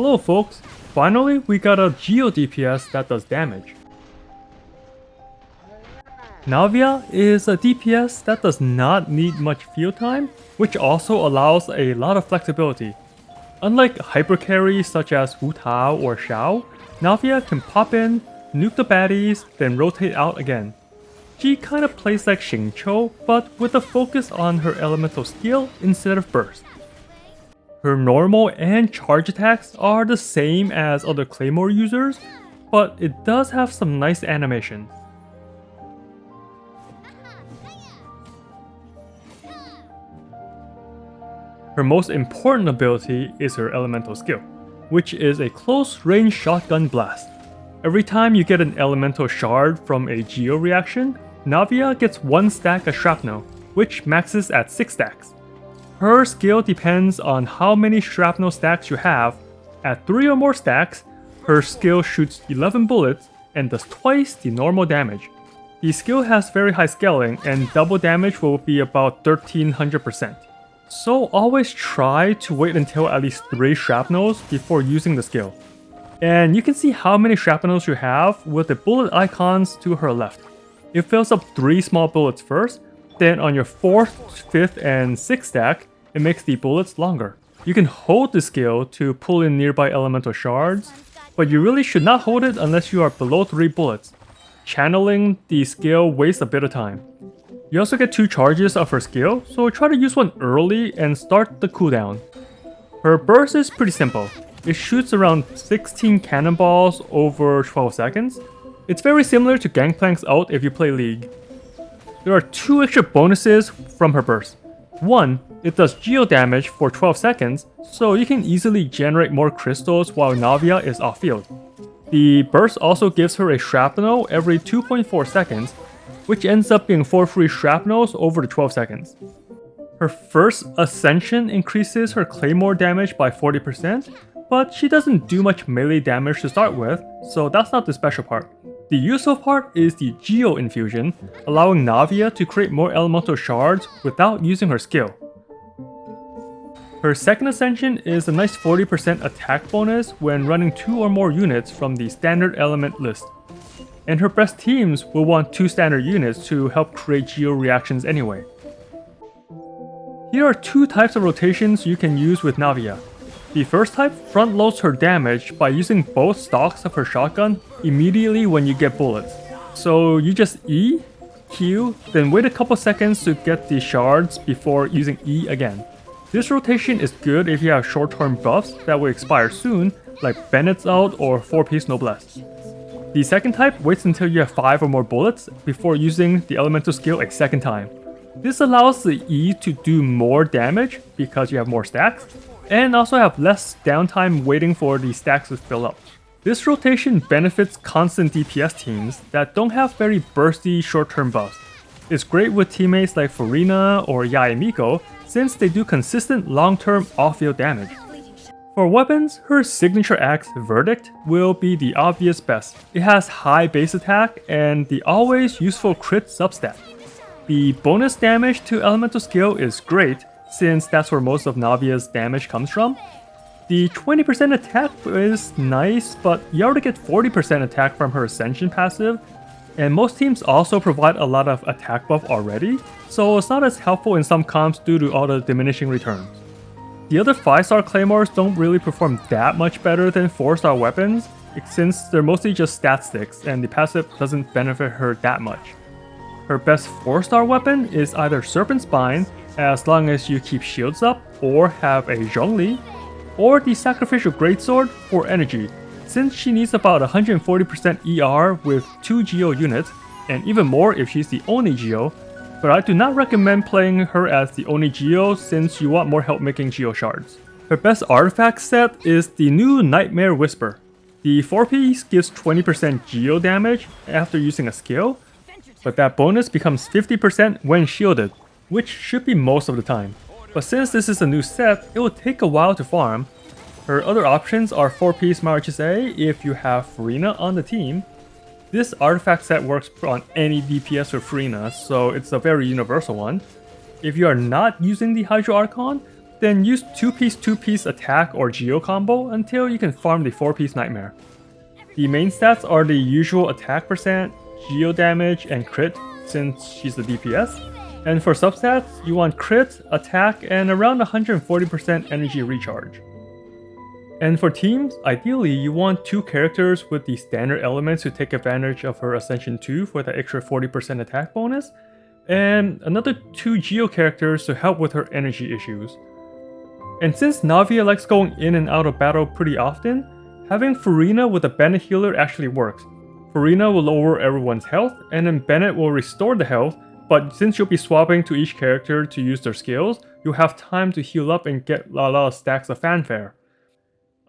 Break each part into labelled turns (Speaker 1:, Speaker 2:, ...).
Speaker 1: Hello folks, finally we got a Geo DPS that does damage. Navia is a DPS that does not need much field time, which also allows a lot of flexibility. Unlike hyper carries such as Wu Tao or Xiao, Navia can pop in, nuke the baddies, then rotate out again. She kinda plays like Xingqiu, but with a focus on her elemental skill instead of burst. Her normal and charge attacks are the same as other Claymore users, but it does have some nice animation. Her most important ability is her elemental skill, which is a close-range shotgun blast. Every time you get an elemental shard from a Geo reaction, Navia gets 1 stack of shrapnel, which maxes at 6 stacks. Her skill depends on how many shrapnel stacks you have. At 3 or more stacks, her skill shoots 11 bullets and does twice the normal damage. The skill has very high scaling and double damage will be about 1300%. So always try to wait until at least 3 shrapnels before using the skill. And you can see how many shrapnels you have with the bullet icons to her left. It fills up 3 small bullets first, then on your 4th, 5th, and 6th stack, it makes the bullets longer. You can hold the skill to pull in nearby elemental shards, but you really should not hold it unless you are below 3 bullets. Channeling the skill wastes a bit of time. You also get 2 charges of her skill, so try to use one early and start the cooldown. Her burst is pretty simple. It shoots around 16 cannonballs over 12 seconds. It's very similar to Gangplank's ult if you play League. There are 2 extra bonuses from her burst. 1, it does geo damage for 12 seconds, so you can easily generate more crystals while Navia is off field. The burst also gives her a shrapnel every 2.4 seconds, which ends up being 4 free shrapnels over the 12 seconds. Her first ascension increases her claymore damage by 40%, but she doesn't do much melee damage to start with, so that's not the special part. The useful part is the Geo infusion, allowing Navia to create more elemental shards without using her skill. Her second ascension is a nice 40% attack bonus when running 2 or more units from the standard element list. And her best teams will want 2 standard units to help create Geo reactions anyway. Here are 2 types of rotations you can use with Navia. The first type front loads her damage by using both stocks of her shotgun immediately when you get bullets. So you just E, Q, then wait a couple seconds to get the shards before using E again. This rotation is good if you have short-term buffs that will expire soon, like Bennett's ult or 4-piece Noblesse. The second type waits until you have 5 or more bullets before using the elemental skill a second time. This allows the E to do more damage because you have more stacks, and also have less downtime waiting for the stacks to fill up. This rotation benefits constant DPS teams that don't have very bursty short-term buffs. It's great with teammates like Furina or Yaemiko since they do consistent long-term off-field damage. For weapons, her signature axe Verdict will be the obvious best. It has high base attack and the always useful crit substat. The bonus damage to elemental skill is great, since that's where most of Navia's damage comes from. The 20% attack is nice, but you already get 40% attack from her Ascension passive, and most teams also provide a lot of attack buff already, so it's not as helpful in some comps due to all the diminishing returns. The other 5-star claymores don't really perform that much better than 4-star weapons, since they're mostly just stat sticks and the passive doesn't benefit her that much. Her best 4-star weapon is either Serpent Spine, as long as you keep shields up or have a Zhongli, or the Sacrificial Greatsword for energy, since she needs about 140% ER with 2 Geo units, and even more if she's the only Geo, but I do not recommend playing her as the only Geo since you want more help making Geo shards. Her best artifact set is the new Nightmare Whisper. The 4-piece gives 20% Geo damage after using a skill, but that bonus becomes 50% when shielded, which should be most of the time. But since this is a new set, it will take a while to farm. Her other options are 4-piece Marches A if you have Furina on the team. This artifact set works on any DPS with Furina, so it's a very universal one. If you are not using the Hydro Archon, then use 2-piece attack or Geo combo until you can farm the 4-piece Nightmare. The main stats are the usual attack percent, Geo damage, and crit since she's the DPS. And for substats, you want crit, attack, and around 140% energy recharge. And for teams, ideally you want 2 characters with the standard elements to take advantage of her Ascension 2 for the extra 40% attack bonus, and another 2 Geo characters to help with her energy issues. And since Navia likes going in and out of battle pretty often, having Farina with a Bennett healer actually works. Farina will lower everyone's health, and then Bennett will restore the health, but since you'll be swapping to each character to use their skills, you'll have time to heal up and get a lot of stacks of fanfare.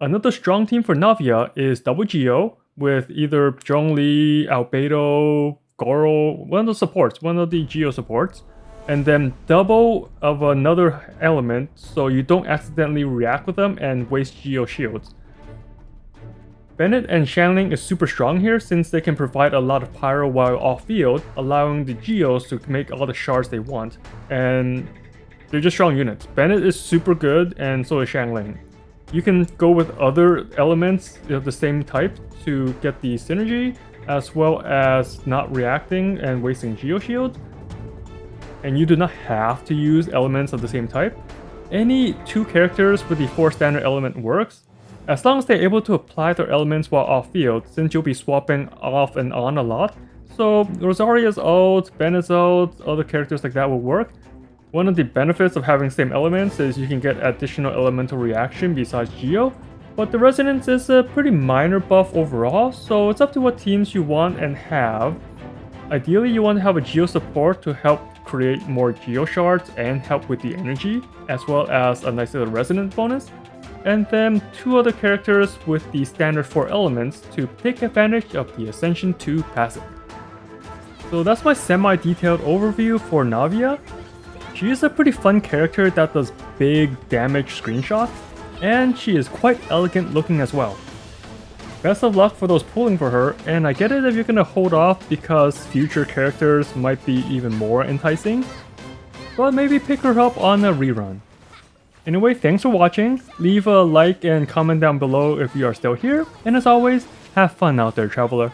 Speaker 1: Another strong team for Navia is Double Geo, with either Zhongli, Albedo, Goro, one of the Geo supports, and then double of another element so you don't accidentally react with them and waste Geo shields. Bennett and Shanling is super strong here since they can provide a lot of pyro while off field, allowing the Geos to make all the shards they want, and they're just strong units. Bennett is super good and so is Shanling. You can go with other elements of the same type to get the synergy, as well as not reacting and wasting Geo shields. And you do not have to use elements of the same type. Any 2 characters with the 4 standard element works, as long as they're able to apply their elements while off field, since you'll be swapping off and on a lot. So Rosaria's ult, Bennett's ult, other characters like that will work. One of the benefits of having same elements is you can get additional elemental reaction besides Geo, but the Resonance is a pretty minor buff overall, so it's up to what teams you want and have. Ideally, you want to have a Geo support to help create more Geo shards and help with the energy, as well as a nice little Resonance bonus, and then 2 other characters with the standard 4 elements to take advantage of the Ascension 2 passive. So that's my semi-detailed overview for Navia. She is a pretty fun character that does big damage screenshots, and she is quite elegant looking as well. Best of luck for those pulling for her, and I get it if you're gonna hold off because future characters might be even more enticing, but maybe pick her up on a rerun. Anyway, thanks for watching, leave a like and comment down below if you are still here, and as always, have fun out there, traveler.